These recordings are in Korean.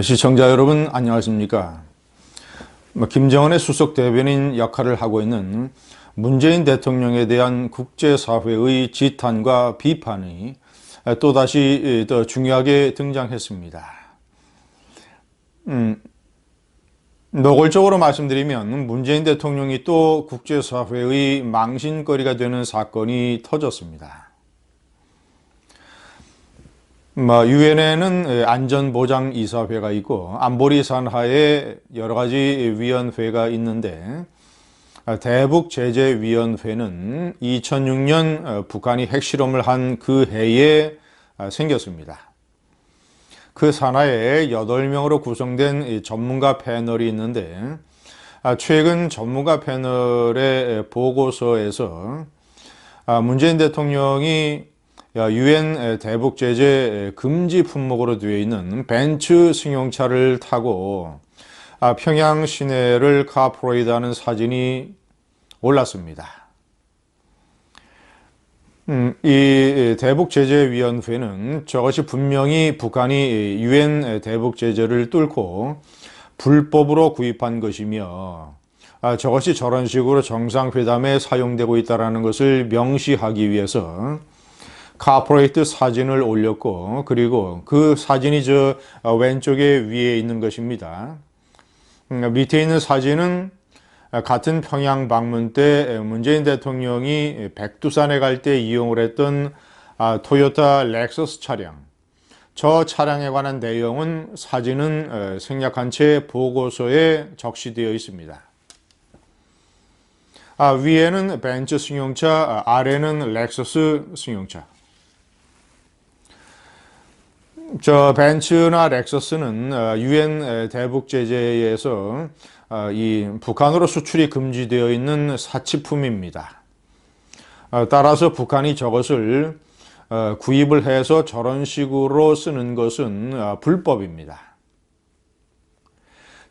시청자 여러분 안녕하십니까? 김정은의 수석 대변인 역할을 하고 있는 문재인 대통령에 대한 국제사회의 지탄과 비판이 또다시 더 중요하게 등장했습니다. 노골적으로 말씀드리면 문재인 대통령이 또 국제사회의 망신거리가 되는 사건이 터졌습니다. 유엔에는 안전보장이사회가 있고 안보리 산하에 여러 가지 위원회가 있는데 대북제재위원회는 2006년 북한이 핵실험을 한 그 해에 생겼습니다. 그 산하에 8명으로 구성된 전문가 패널이 있는데 최근 전문가 패널의 보고서에서 문재인 대통령이 유엔 대북 제재 금지 품목으로 되어 있는 벤츠 승용차를 타고 평양 시내를 카프레이드하는 사진이 올랐습니다. 이 대북 제재 위원회는 저것이 분명히 북한이 유엔 대북 제재를 뚫고 불법으로 구입한 것이며 저것이 저런 식으로 정상회담에 사용되고 있다는 것을 명시하기 위해서 카퍼레이트 사진을 올렸고 그리고 그 사진이 저 왼쪽에 위에 있는 것입니다. 밑에 있는 사진은 같은 평양 방문 때 문재인 대통령이 백두산에 갈 때 이용을 했던 토요타 렉서스 차량. 저 차량에 관한 내용은 사진은 생략한 채 보고서에 적시되어 있습니다. 위에는 벤츠 승용차, 아래는 렉서스 승용차. 저 벤츠나 렉서스는 유엔 대북 제재에서 이 북한으로 수출이 금지되어 있는 사치품입니다. 따라서 북한이 저것을 구입을 해서 저런 식으로 쓰는 것은 불법입니다.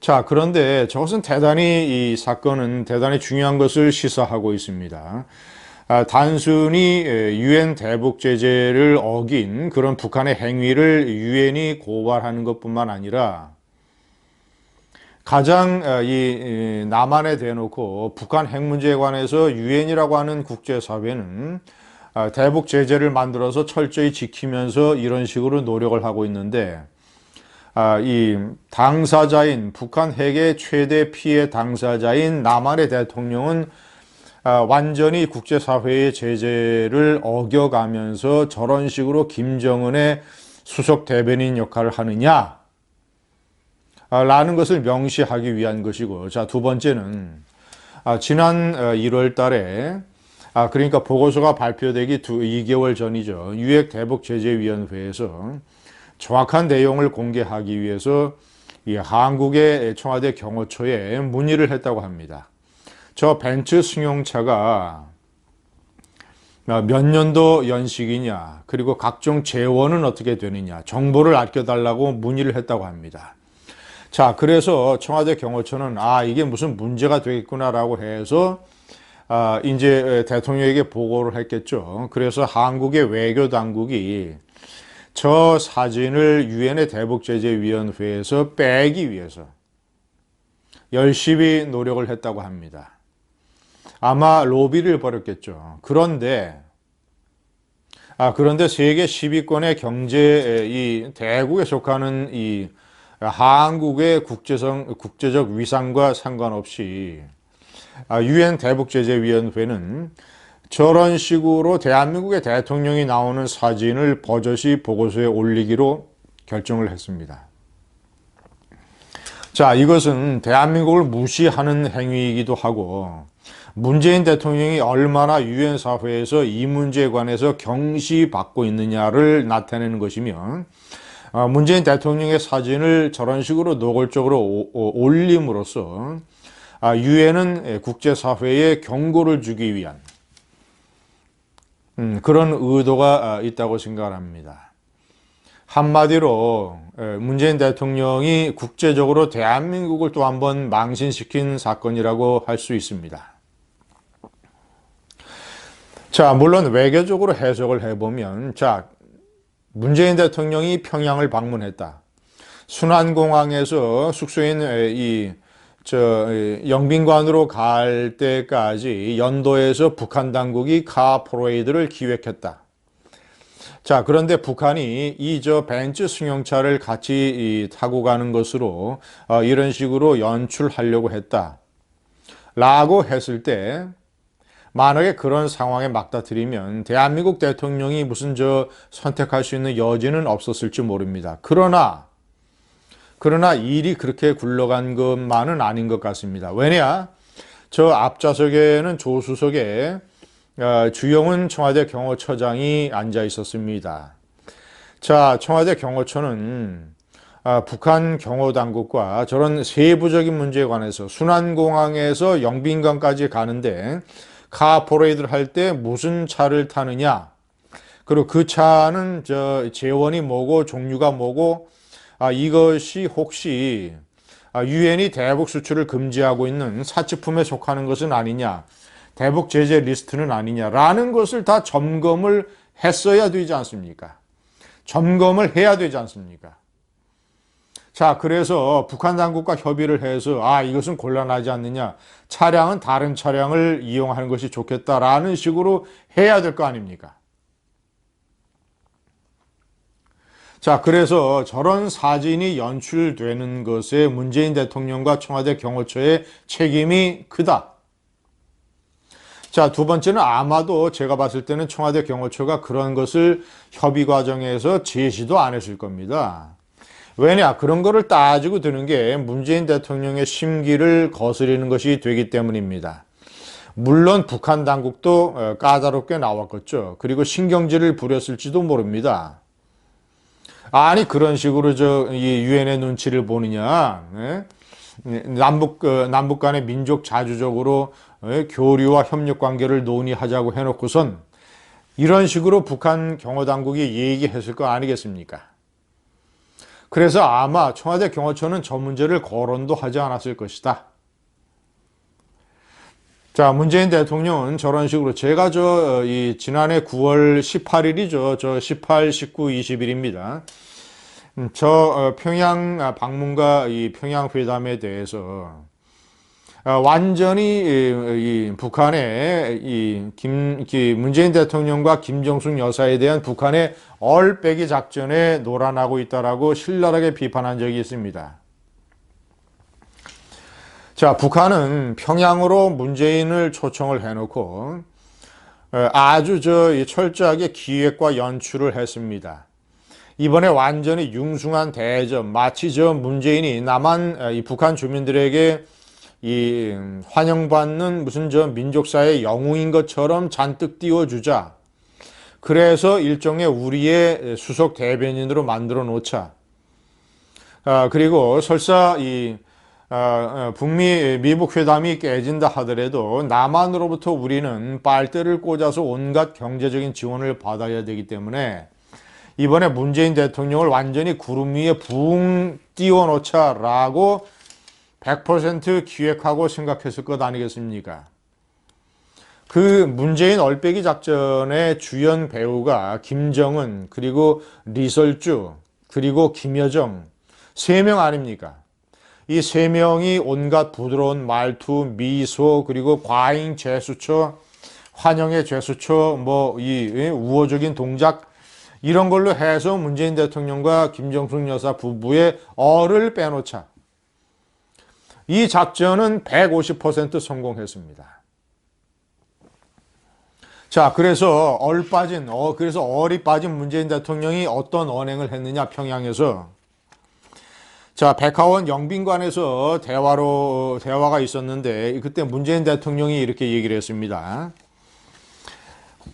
자, 그런데 저것은 이 사건은 대단히 중요한 것을 시사하고 있습니다. 단순히 유엔 대북 제재를 어긴 그런 북한의 행위를 유엔이 고발하는 것뿐만 아니라 가장 이 남한에 대놓고 북한 핵 문제에 관해서 유엔이라고 하는 국제사회는 대북 제재를 만들어서 철저히 지키면서 이런 식으로 노력을 하고 있는데 이 당사자인 북한 핵의 최대 피해 당사자인 남한의 대통령은 완전히 국제사회의 제재를 어겨가면서 저런 식으로 김정은의 수석 대변인 역할을 하느냐 라는 것을 명시하기 위한 것이고, 자, 두 번째는 지난 1월 달에 그러니까 보고서가 발표되기 2개월 전이죠. 유엔 대북 제재위원회에서 정확한 내용을 공개하기 위해서 이 한국의 청와대 경호처에 문의를 했다고 합니다. 저 벤츠 승용차가 몇 년도 연식이냐, 그리고 각종 재원은 어떻게 되느냐, 정보를 아껴달라고 문의를 했다고 합니다. 자, 그래서 청와대 경호처는 이게 무슨 문제가 되겠구나라고 해서 이제 대통령에게 보고를 했겠죠. 그래서 한국의 외교 당국이 저 사진을 유엔의 대북제재위원회에서 빼기 위해서 열심히 노력을 했다고 합니다. 아마 로비를 벌였겠죠. 그런데 세계 10위권의 경제 이 대국에 속하는 이 한국의 국제적 위상과 상관없이 유엔 대북제재위원회는 저런 식으로 대한민국의 대통령이 나오는 사진을 버젓이 보고서에 올리기로 결정을 했습니다. 자, 이것은 대한민국을 무시하는 행위이기도 하고 문재인 대통령이 얼마나 유엔 사회에서 이 문제에 관해서 경시받고 있느냐를 나타내는 것이며 문재인 대통령의 사진을 저런 식으로 노골적으로 올림으로써 유엔은 국제사회에 경고를 주기 위한 그런 의도가 있다고 생각합니다. 한마디로 문재인 대통령이 국제적으로 대한민국을 또 한번 망신시킨 사건이라고 할 수 있습니다. 자, 물론 외교적으로 해석을 해보면, 자, 문재인 대통령이 평양을 방문했다. 순환공항에서 숙소인 영빈관으로 갈 때까지 연도에서 북한 당국이 카 퍼레이드를 기획했다. 자, 그런데 북한이 벤츠 승용차를 같이 타고 가는 것으로 이런 식으로 연출하려고 했다. 라고 했을 때, 만약에 그런 상황에 맞닥뜨리면 대한민국 대통령이 무슨 선택할 수 있는 여지는 없었을지 모릅니다. 그러나 일이 그렇게 굴러간 것만은 아닌 것 같습니다. 왜냐? 저 앞좌석에는 조수석에 주영훈 청와대 경호처장이 앉아 있었습니다. 자, 청와대 경호처는 북한 경호당국과 저런 세부적인 문제에 관해서 순환공항에서 영빈관까지 가는데 카 퍼레이드를 할 때 무슨 차를 타느냐, 그리고 그 차는 재원이 뭐고 종류가 뭐고, 이것이 혹시 유엔이 대북 수출을 금지하고 있는 사치품에 속하는 것은 아니냐, 대북 제재 리스트는 아니냐라는 것을 다 점검을 했어야 되지 않습니까? 점검을 해야 되지 않습니까? 자, 그래서 북한 당국과 협의를 해서 이것은 곤란하지 않느냐, 차량은 다른 차량을 이용하는 것이 좋겠다라는 식으로 해야 될 거 아닙니까? 자, 그래서 저런 사진이 연출되는 것에 문재인 대통령과 청와대 경호처의 책임이 크다. 자, 두 번째는 아마도 제가 봤을 때는 청와대 경호처가 그런 것을 협의 과정에서 제시도 안 했을 겁니다. 왜냐? 그런 거를 따지고 드는 게 문재인 대통령의 심기를 거스르는 것이 되기 때문입니다. 물론 북한 당국도 까다롭게 나왔겠죠. 그리고 신경질을 부렸을지도 모릅니다. 아니, 그런 식으로 이 유엔의 눈치를 보느냐? 네? 남북 간의 민족 자주적으로 교류와 협력 관계를 논의하자고 해놓고선 이런 식으로 북한 경호당국이 얘기했을 거 아니겠습니까? 그래서 아마 청와대 경호처는 저 문제를 거론도 하지 않았을 것이다. 자, 문재인 대통령은 저런 식으로 제가 지난해 9월 18일이죠. 18, 19, 20일입니다. 평양 방문과 이 평양 회담에 대해서 완전히 북한의 문재인 대통령과 김정숙 여사에 대한 북한의 얼빼기 작전에 놀아나고 있다라고 신랄하게 비판한 적이 있습니다. 자, 북한은 평양으로 문재인을 초청을 해놓고 아주 철저하게 기획과 연출을 했습니다. 이번에 완전히 융숭한 대접, 마치 문재인이 이 북한 주민들에게 환영받는 무슨 민족사의 영웅인 것처럼 잔뜩 띄워주자. 그래서 일종의 우리의 수석 대변인으로 만들어 놓자. 그리고 설사 북미 미북 회담이 깨진다 하더라도 남한으로부터 우리는 빨대를 꽂아서 온갖 경제적인 지원을 받아야 되기 때문에 이번에 문재인 대통령을 완전히 구름 위에 붕 띄워놓자라고 100% 기획하고 생각했을 것 아니겠습니까? 그 문재인 얼빼기 작전의 주연 배우가 김정은, 그리고 리설주, 그리고 김여정 3명 아닙니까? 이 3명이 온갖 부드러운 말투, 미소, 그리고 과잉 제스처, 환영의 제스처, 이 우호적인 동작, 이런 걸로 해서 문재인 대통령과 김정숙 여사 부부의 얼을 빼놓자. 이 작전은 150% 성공했습니다. 자, 그래서 얼이 빠진 문재인 대통령이 어떤 언행을 했느냐, 평양에서. 자, 백화원 영빈관에서 대화가 있었는데, 그때 문재인 대통령이 이렇게 얘기를 했습니다.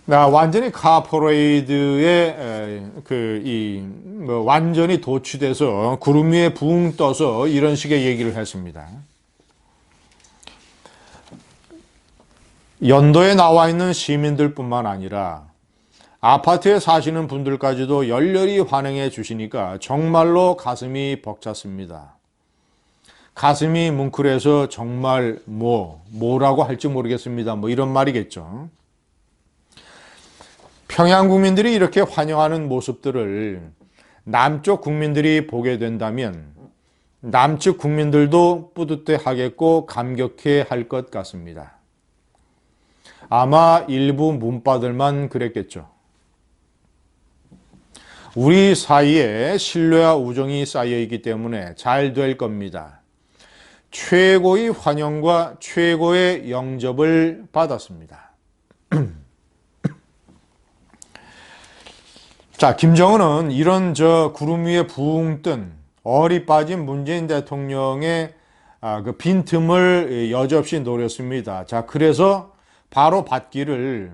완전히 카 퍼레이드에 완전히 도취돼서 구름 위에 붕 떠서 이런 식의 얘기를 했습니다. 연도에 나와 있는 시민들뿐만 아니라 아파트에 사시는 분들까지도 열렬히 환영해 주시니까 정말로 가슴이 벅찼습니다. 가슴이 뭉클해서 정말 뭐라고 할지 모르겠습니다. 이런 말이겠죠. 평양 국민들이 이렇게 환영하는 모습들을 남쪽 국민들이 보게 된다면 남측 국민들도 뿌듯해하겠고 감격해 할 것 같습니다. 아마 일부 문파들만 그랬겠죠. 우리 사이에 신뢰와 우정이 쌓여있기 때문에 잘 될 겁니다. 최고의 환영과 최고의 영접을 받았습니다. 자, 김정은은 이런 구름 위에 붕 뜬 얼이 빠진 문재인 대통령의 그 빈틈을 여지없이 노렸습니다. 자, 그래서 바로 받기를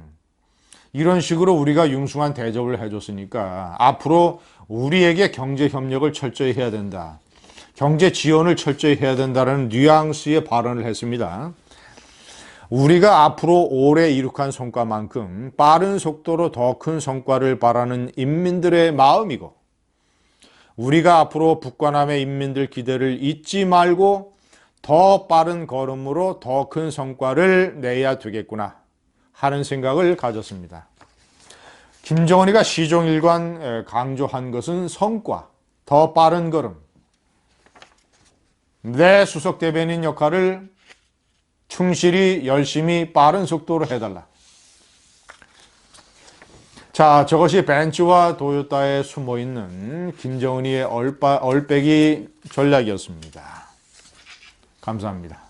이런 식으로 우리가 융숭한 대접을 해줬으니까 앞으로 우리에게 경제 협력을 철저히 해야 된다. 경제 지원을 철저히 해야 된다는 뉘앙스의 발언을 했습니다. 우리가 앞으로 올해 이룩한 성과만큼 빠른 속도로 더 큰 성과를 바라는 인민들의 마음이고 우리가 앞으로 북과 남의 인민들 기대를 잊지 말고 더 빠른 걸음으로 더 큰 성과를 내야 되겠구나 하는 생각을 가졌습니다. 김정은이가 시종일관 강조한 것은 성과, 더 빠른 걸음, 내 수석 대변인 역할을 충실히 열심히 빠른 속도로 해달라. 자, 저것이 벤츠와 도요타에 숨어있는 김정은이의 얼빼기 전략이었습니다. 감사합니다.